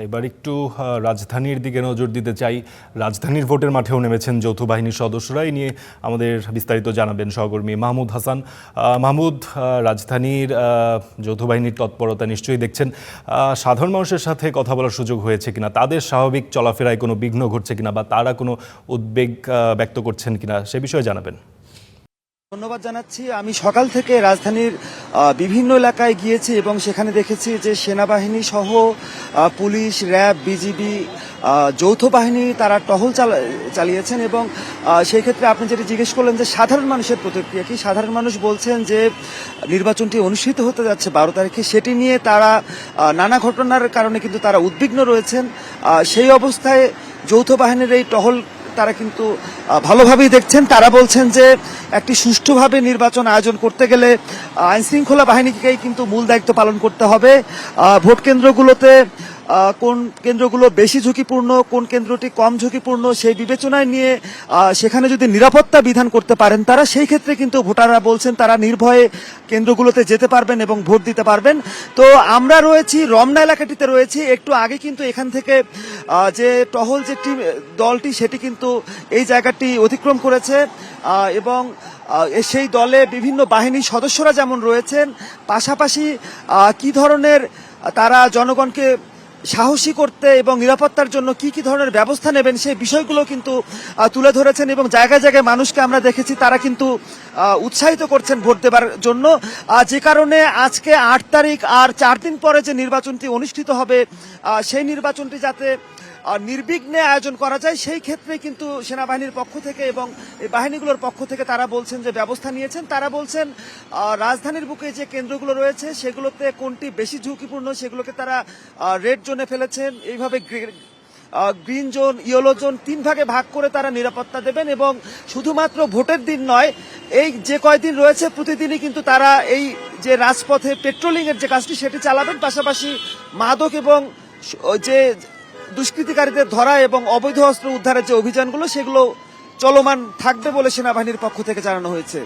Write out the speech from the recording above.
এবার একটু রাজধানীর দিকে নজর দিতে চাই। রাজধানীর ভোটের মাঠেও নেমেছেন যৌথ বাহিনীর সদস্যরা। এই নিয়ে আমাদের বিস্তারিত জানাবেন সহকর্মী মাহমুদ হাসান। মাহমুদ, রাজধানীর যৌথ বাহিনীর তৎপরতা নিশ্চয়ই দেখছেন। সাধারণ মানুষের সাথে কথা বলার সুযোগ হয়েছে কিনা, তাদের স্বাভাবিক চলাফেরায় কোনো বিঘ্ন ঘটছে কিনা বা তারা কোনো উদ্বেগ ব্যক্ত করছেন কিনা সে বিষয়ে জানাবেন। ধন্যবাদ জানাচ্ছি। আমি সকাল থেকে রাজধানীর বিভিন্ন এলাকায় গিয়েছি এবং সেখানে দেখেছি যে সেনাবাহিনী সহ পুলিশ, র্যাব, বিজিবি, যৌথ বাহিনী তারা টহল চালিয়েছেন এবং সেই ক্ষেত্রে আপনি যেটা জিজ্ঞেস করলেন যে সাধারণ মানুষের প্রতিক্রিয়া কি, সাধারণ মানুষ বলছেন যে নির্বাচনটি অনুষ্ঠিত হতে যাচ্ছে 12 তারিখে, সেটি নিয়ে তারা নানা ঘটনার কারণে কিন্তু তারা উদ্বিগ্ন রয়েছেন। সেই অবস্থায় যৌথ বাহিনীর এই টহল তারা কিন্তু ভালোভাবেই দেখছেন। তারা বলছেন যে একটি সুষ্ঠুভাবে নির্বাচন আয়োজন করতে গেলে আইনশৃঙ্খলা বাহিনীকেই কিন্তু মূল দায়িত্ব পালন করতে হবে। ভোট কেন্দ্রগুলোতে কোন কেন্দ্রগুলো বেশি ঝুঁকিপূর্ণ, কোন কেন্দ্রটি কম ঝুঁকিপূর্ণ সেই বিবেচনায় নিয়ে সেখানে যদি নিরাপত্তা বিধান করতে পারেন তারা, সেই ক্ষেত্রে কিন্তু ভোটাররা বলছেন তারা নির্ভয়ে কেন্দ্রগুলোতে যেতে পারবেন এবং ভোট দিতে পারবেন। তো আমরা রয়েছি রমনা এলাকাটিতে রয়েছি। একটু আগে কিন্তু এখান থেকে যে টহল যে দলটি সেটি কিন্তু এই জায়গাটি অতিক্রম করেছে এবং সেই দলে বিভিন্ন বাহিনীর সদস্যরা যেমন রয়েছেন, পাশাপাশি কি ধরনের তারা জনগণকে সাহসী করতে এবং নিরাপত্তার জন্য কি কি ধরনের ব্যবস্থা নেবেন সেই বিষয়গুলো কিন্তু তুলে ধরেছেন এবং জায়গায় জায়গায় মানুষকে আমরা দেখেছি তারা কিন্তু উৎসাহিত করছেন ভোট দেবার জন্য। যে কারণে আজকে 8 তারিখ আর 4 দিন পরে যে নির্বাচনটি অনুষ্ঠিত হবে সেই নির্বাচনটি যাতে নির্বিঘ্নে আয়োজন করা যায় সেই ক্ষেত্রে কিন্তু সেনাবাহিনীর পক্ষ থেকে এবং এই বাহিনীগুলোর পক্ষ থেকে তারা বলছেন যে ব্যবস্থা নিয়েছেন। তারা বলছেন রাজধানীর বুকে যে কেন্দ্রগুলো রয়েছে সেগুলোতে কোনটি বেশি ঝুঁকিপূর্ণ সেগুলোকে তারা রেড জোনে ফেলেছেন। এইভাবে গ্রিন জোন, ইয়েলো জোন 3 ভাগে ভাগ করে তারা নিরাপত্তা দেবেন এবং শুধুমাত্র ভোটের দিন নয়, এই যে কয়দিন রয়েছে প্রতিদিনই কিন্তু তারা এই যে রাজপথে পেট্রোলিং এর যে কাজটি সেটি চালাবেন। পাশাপাশি মাদক এবং যে দুষ্কৃতিকারীদের ধরা এবং অবৈধ অস্ত্র উদ্ধারের যে অভিযানগুলো সেগুলো চলমান থাকবে বলে সেনাবাহিনীর পক্ষ থেকে জানানো হয়েছে।